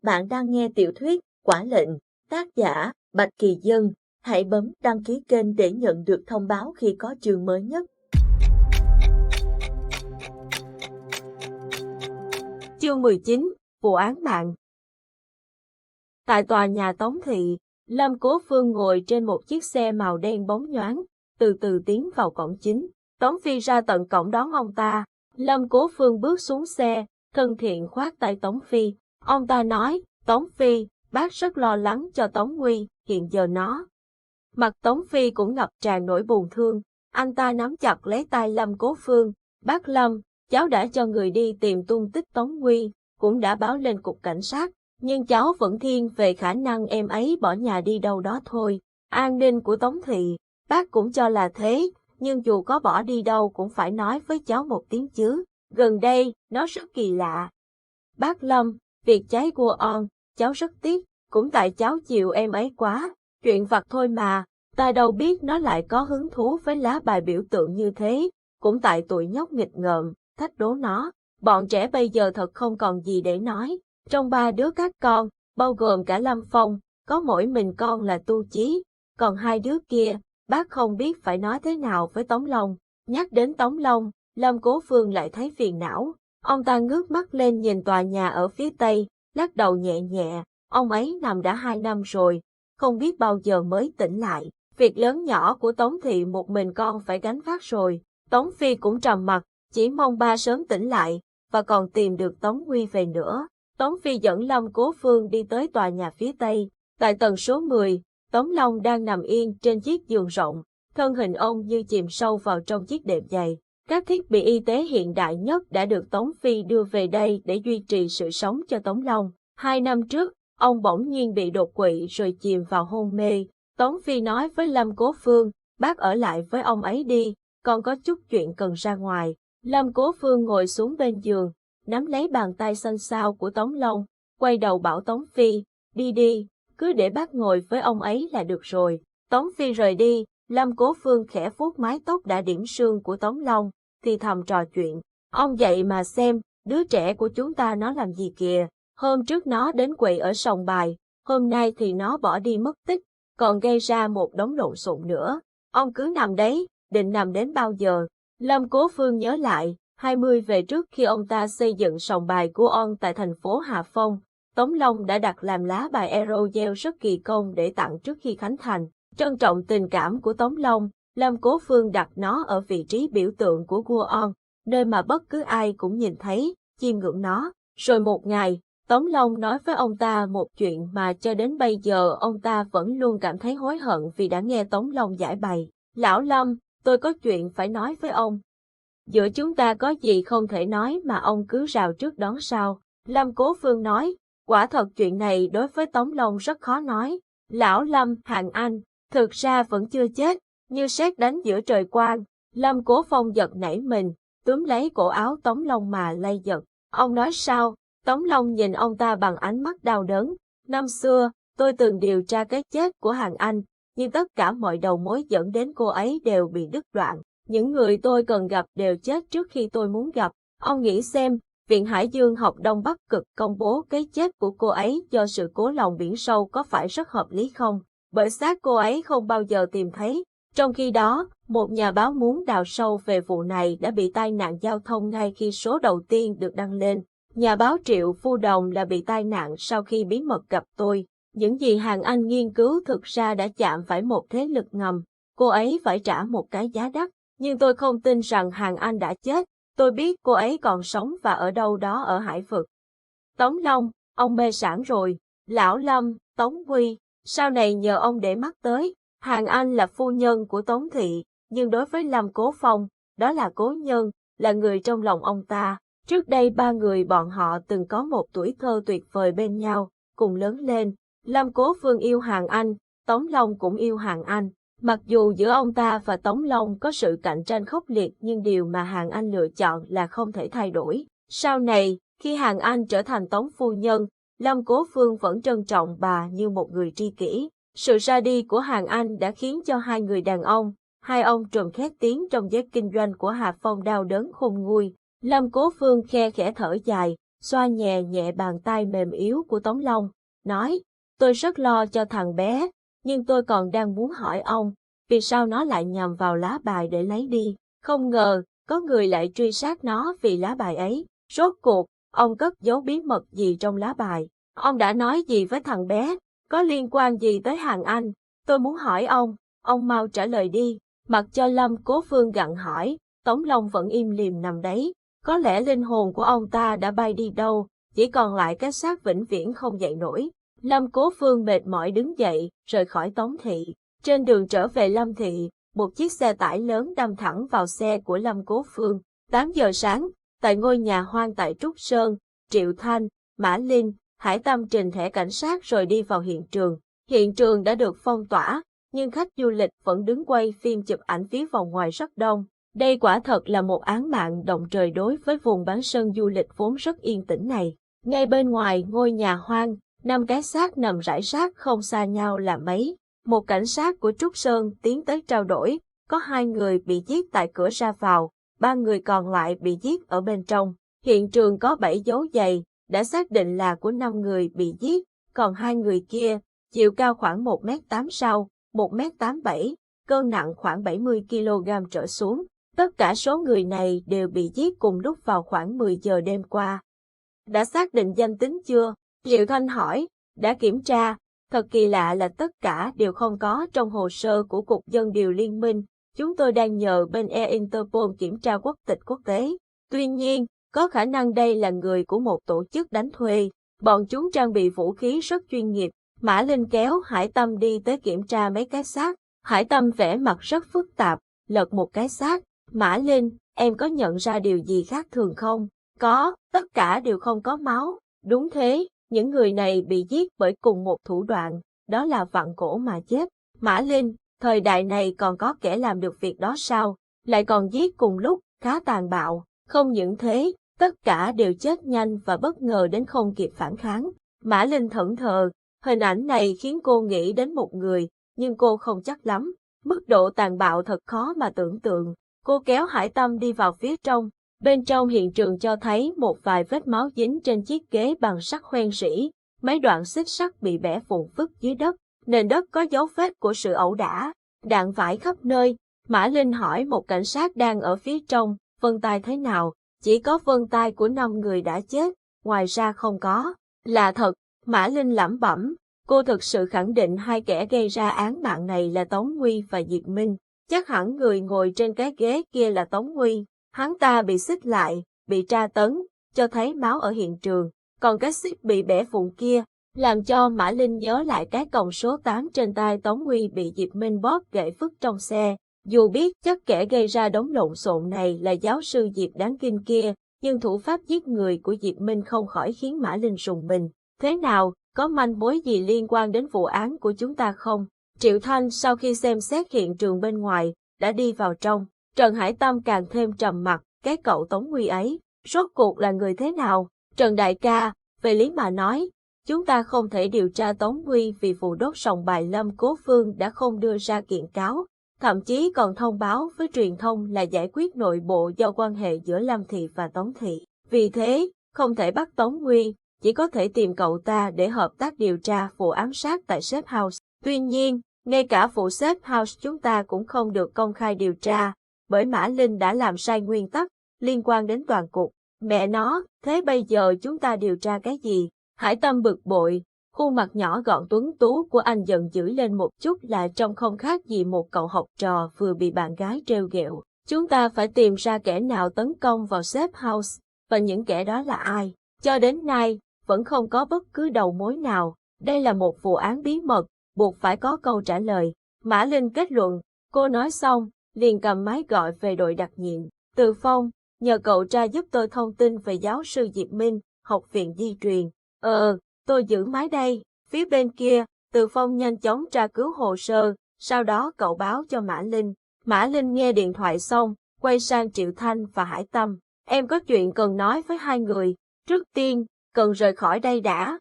Bạn đang nghe tiểu thuyết Quả Lệnh, tác giả Bạch Kỳ Dân. Hãy bấm đăng ký kênh để nhận được thông báo khi có chương mới nhất. Chương 19, Vụ án mạng. Tại tòa nhà Tống Thị, Lâm Cố Phương ngồi trên một chiếc xe màu đen bóng nhoáng, từ từ tiến vào cổng chính. Tống Phi ra tận cổng đón ông ta. Lâm Cố Phương bước xuống xe, thân thiện khoát tay Tống Phi. Ông ta nói, Tống Phi, bác rất lo lắng cho Tống Nguy, hiện giờ nó. Mặt Tống Phi cũng ngập tràn nỗi buồn thương, anh ta nắm chặt lấy tay Lâm Cố Phương. Bác Lâm, cháu đã cho người đi tìm tung tích Tống Nguy, cũng đã báo lên cục cảnh sát, nhưng cháu vẫn thiên về khả năng em ấy bỏ nhà đi đâu đó thôi. An ninh của Tống Thị, bác cũng cho là thế, nhưng dù có bỏ đi đâu cũng phải nói với cháu một tiếng chứ. Gần đây, nó rất kỳ lạ. Bác Lâm, việc cháy của on, cháu rất tiếc, cũng tại cháu chiều em ấy quá, chuyện vặt thôi mà, ta đâu biết nó lại có hứng thú với lá bài biểu tượng như thế, cũng tại tụi nhóc nghịch ngợm, thách đố nó. Bọn trẻ bây giờ thật không còn gì để nói, trong ba đứa các con, bao gồm cả Lâm Phong, có mỗi mình con là Tu Chí, còn hai đứa kia, bác không biết phải nói thế nào với Tống Long. Nhắc đến Tống Long, Lâm Cố Phương lại thấy phiền não. Ông ta ngước mắt lên nhìn tòa nhà ở phía tây, lắc đầu nhẹ nhẹ, ông ấy nằm đã 2 năm rồi, không biết bao giờ mới tỉnh lại. Việc lớn nhỏ của Tống Thị một mình con phải gánh vác rồi. Tống Phi cũng trầm mặc, chỉ mong ba sớm tỉnh lại, và còn tìm được Tống Nguy về nữa. Tống Phi dẫn Lâm Cố Phương đi tới tòa nhà phía tây. Tại tầng số 10, Tống Long đang nằm yên trên chiếc giường rộng, thân hình ông như chìm sâu vào trong chiếc đệm dày. Các thiết bị y tế hiện đại nhất đã được Tống Phi đưa về đây để duy trì sự sống cho Tống Long. 2 năm trước, ông bỗng nhiên bị đột quỵ rồi chìm vào hôn mê. Tống Phi nói với Lâm Cố Phương, bác ở lại với ông ấy đi, con có chút chuyện cần ra ngoài. Lâm Cố Phương ngồi xuống bên giường, nắm lấy bàn tay xanh xao của Tống Long, quay đầu bảo Tống Phi, đi đi, cứ để bác ngồi với ông ấy là được rồi. Tống Phi rời đi, Lâm Cố Phương khẽ vuốt mái tóc đã điểm sương của Tống Long, thì thầm trò chuyện. Ông dậy mà xem, đứa trẻ của chúng ta nó làm gì kìa, hôm trước nó đến quậy ở sòng bài, hôm nay thì nó bỏ đi mất tích, còn gây ra một đống lộn xộn nữa. Ông cứ nằm đấy, định nằm đến bao giờ? Lâm Cố Phương nhớ lại, 20 về trước khi ông ta xây dựng sòng bài của on tại thành phố Hà Phong, Tống Long đã đặt làm lá bài Aerogel rất kỳ công để tặng trước khi khánh thành. Trân trọng tình cảm của Tống Long, Lâm Cố Phương đặt nó ở vị trí biểu tượng của vua on, nơi mà bất cứ ai cũng nhìn thấy, chiêm ngưỡng nó. Rồi một ngày, Tống Long nói với ông ta một chuyện mà cho đến bây giờ ông ta vẫn luôn cảm thấy hối hận vì đã nghe Tống Long giải bày. Lão Lâm, tôi có chuyện phải nói với ông. Giữa chúng ta có gì không thể nói mà ông cứ rào trước đón sau. Lâm Cố Phương nói, quả thật chuyện này đối với Tống Long rất khó nói. Lão Lâm, Hàn Anh, thực ra vẫn chưa chết, như sét đánh giữa trời quang. Lâm Cố Phong giật nảy mình, túm lấy cổ áo Tống Long mà lay giật. Ông nói sao? Tống Long nhìn ông ta bằng ánh mắt đau đớn. Năm xưa, tôi từng điều tra cái chết của Hàn Anh, nhưng tất cả mọi đầu mối dẫn đến cô ấy đều bị đứt đoạn. Những người tôi cần gặp đều chết trước khi tôi muốn gặp. Ông nghĩ xem, Viện Hải Dương học Đông Bắc Cực công bố cái chết của cô ấy do sự cố lòng biển sâu có phải rất hợp lý không? Bởi xác cô ấy không bao giờ tìm thấy. Trong khi đó, một nhà báo muốn đào sâu về vụ này đã bị tai nạn giao thông ngay khi số đầu tiên được đăng lên. Nhà báo Triệu Phu Đồng là bị tai nạn sau khi bí mật gặp tôi. Những gì Hàn Anh nghiên cứu thực ra đã chạm phải một thế lực ngầm. Cô ấy phải trả một cái giá đắt. Nhưng tôi không tin rằng Hàn Anh đã chết. Tôi biết cô ấy còn sống và ở đâu đó ở Hải Vực. Tống Long, ông mê sảng rồi. Lão Lâm, Tống Huy, sau này nhờ ông để mắt tới. Hàn Anh là phu nhân của Tống Thị, nhưng đối với Lâm Cố Phong, đó là cố nhân, là người trong lòng ông ta. Trước đây ba người bọn họ từng có một tuổi thơ tuyệt vời bên nhau, cùng lớn lên. Lâm Cố Phương yêu Hàn Anh, Tống Long cũng yêu Hàn Anh. Mặc dù giữa ông ta và Tống Long có sự cạnh tranh khốc liệt nhưng điều mà Hàn Anh lựa chọn là không thể thay đổi. Sau này, khi Hàn Anh trở thành Tống phu nhân, Lâm Cố Phương vẫn trân trọng bà như một người tri kỷ. Sự ra đi của Hàn Anh đã khiến cho hai người đàn ông, hai ông trùm khét tiếng trong giới kinh doanh của Hà Phong đau đớn khôn nguôi. Lâm Cố Phương khe khẽ thở dài, xoa nhẹ nhẹ bàn tay mềm yếu của Tống Long, nói, tôi rất lo cho thằng bé, nhưng tôi còn đang muốn hỏi ông, vì sao nó lại nhằm vào lá bài để lấy đi, không ngờ, có người lại truy sát nó vì lá bài ấy, rốt cuộc, ông cất giấu bí mật gì trong lá bài, ông đã nói gì với thằng bé, có liên quan gì tới Hàn Anh, tôi muốn hỏi ông mau trả lời đi, mặc cho Lâm Cố Phương gặng hỏi, Tống Long vẫn im lìm nằm đấy, có lẽ linh hồn của ông ta đã bay đi đâu, chỉ còn lại cái xác vĩnh viễn không dậy nổi. Lâm Cố Phương mệt mỏi đứng dậy, rời khỏi Tống Thị. Trên đường trở về Lâm Thị, một chiếc xe tải lớn đâm thẳng vào xe của Lâm Cố Phương. 8 giờ sáng, tại ngôi nhà hoang tại Trúc Sơn, Triệu Thanh, Mã Linh, Hải Tâm trình thẻ cảnh sát rồi đi vào hiện trường. Hiện trường đã được phong tỏa, nhưng khách du lịch vẫn đứng quay phim chụp ảnh phía vòng ngoài rất đông. Đây quả thật là một án mạng động trời đối với vùng bán sân du lịch vốn rất yên tĩnh này. Ngay bên ngoài ngôi nhà hoang, 5 cái xác nằm rải rác không xa nhau là mấy. Một cảnh sát của Trúc Sơn tiến tới trao đổi, có 2 người bị giết tại cửa ra vào, 3 người còn lại bị giết ở bên trong. Hiện trường có 7 dấu giày, đã xác định là của 5 người bị giết, còn 2 người kia, chiều cao khoảng 1m8 sau, 1m87, cân nặng khoảng 70 kg trở xuống. Tất cả số người này đều bị giết cùng lúc vào khoảng 10 giờ đêm qua. Đã xác định danh tính chưa? Triệu Thanh hỏi, đã kiểm tra. Thật kỳ lạ là tất cả đều không có trong hồ sơ của Cục Dân điều Liên minh. Chúng tôi đang nhờ bên Interpol kiểm tra quốc tịch quốc tế. Tuy nhiên, có khả năng đây là người của một tổ chức đánh thuê. Bọn chúng trang bị vũ khí rất chuyên nghiệp. Mã Linh kéo Hải Tâm đi tới kiểm tra mấy cái xác. Hải Tâm vẻ mặt rất phức tạp, lật một cái xác. Mã Linh, em có nhận ra điều gì khác thường không? Có, tất cả đều không có máu. Đúng thế, những người này bị giết bởi cùng một thủ đoạn, đó là vặn cổ mà chết. Mã Linh, thời đại này còn có kẻ làm được việc đó sao? Lại còn giết cùng lúc, khá tàn bạo. Không những thế, tất cả đều chết nhanh và bất ngờ đến không kịp phản kháng. Mã Linh thẫn thờ, hình ảnh này khiến cô nghĩ đến một người, nhưng cô không chắc lắm. Mức độ tàn bạo thật khó mà tưởng tượng. Cô kéo Hải Tâm đi vào phía trong. Bên trong hiện trường cho thấy một vài vết máu dính trên chiếc ghế bằng sắt hoen rỉ, mấy đoạn xích sắt bị bẻ vụn vứt dưới đất, nền đất có dấu vết của sự ẩu đả, đạn vải khắp nơi. Mã Linh hỏi một cảnh sát đang ở phía trong, vân tay thế nào? Chỉ có vân tay của 5 người đã chết, ngoài ra không có. Là thật, Mã Linh lẩm bẩm, cô thực sự khẳng định 2 kẻ gây ra án mạng này là Tống Nguy và Diệp Minh. Chắc hẳn người ngồi trên cái ghế kia là Tống Nguy. Hắn ta bị xích lại, bị tra tấn, cho thấy máu ở hiện trường, còn cái xích bị bẻ vụn kia, làm cho Mã Linh nhớ lại cái còng số 8 trên tay Tống Nguy bị Diệp Minh bóp gãy phức trong xe. Dù biết chắc kẻ gây ra đống lộn xộn này là giáo sư Diệp đáng kinh kia, nhưng thủ pháp giết người của Diệp Minh không khỏi khiến Mã Linh rùng mình. Thế nào, có manh mối gì liên quan đến vụ án của chúng ta không? Triệu Thanh sau khi xem xét hiện trường bên ngoài, đã đi vào trong. Trần Hải Tâm càng thêm trầm mặc, cái cậu Tống Nguy ấy, rốt cuộc là người thế nào? Trần đại ca, về lý mà nói, chúng ta không thể điều tra Tống Nguy vì vụ đốt sòng bài Lâm Cố Phương đã không đưa ra kiện cáo, thậm chí còn thông báo với truyền thông là giải quyết nội bộ do quan hệ giữa Lâm Thị và Tống Thị. Vì thế, không thể bắt Tống Nguy, chỉ có thể tìm cậu ta để hợp tác điều tra vụ ám sát tại Safe House. Tuy nhiên, ngay cả vụ Safe House chúng ta cũng không được công khai điều tra, bởi Mã Linh đã làm sai nguyên tắc, liên quan đến toàn cục. Mẹ nó, thế bây giờ chúng ta điều tra cái gì? Hải Tâm bực bội, khuôn mặt nhỏ gọn tuấn tú của anh dần dữ lên một chút là trông không khác gì một cậu học trò vừa bị bạn gái trêu ghẹo. Chúng ta phải tìm ra kẻ nào tấn công vào Safe House, và những kẻ đó là ai. Cho đến nay, vẫn không có bất cứ đầu mối nào. Đây là một vụ án bí mật, buộc phải có câu trả lời. Mã Linh kết luận, cô nói xong, liền cầm máy gọi về đội đặc nhiệm. Từ Phong, nhờ cậu tra giúp tôi thông tin về giáo sư Diệp Minh, học viện di truyền. Tôi giữ máy đây. Phía bên kia, Từ Phong nhanh chóng tra cứu hồ sơ, sau đó cậu báo cho Mã Linh. Mã Linh nghe điện thoại xong, quay sang Triệu Thanh và Hải Tâm. Em có chuyện cần nói với 2 người. Trước tiên, cần rời khỏi đây đã.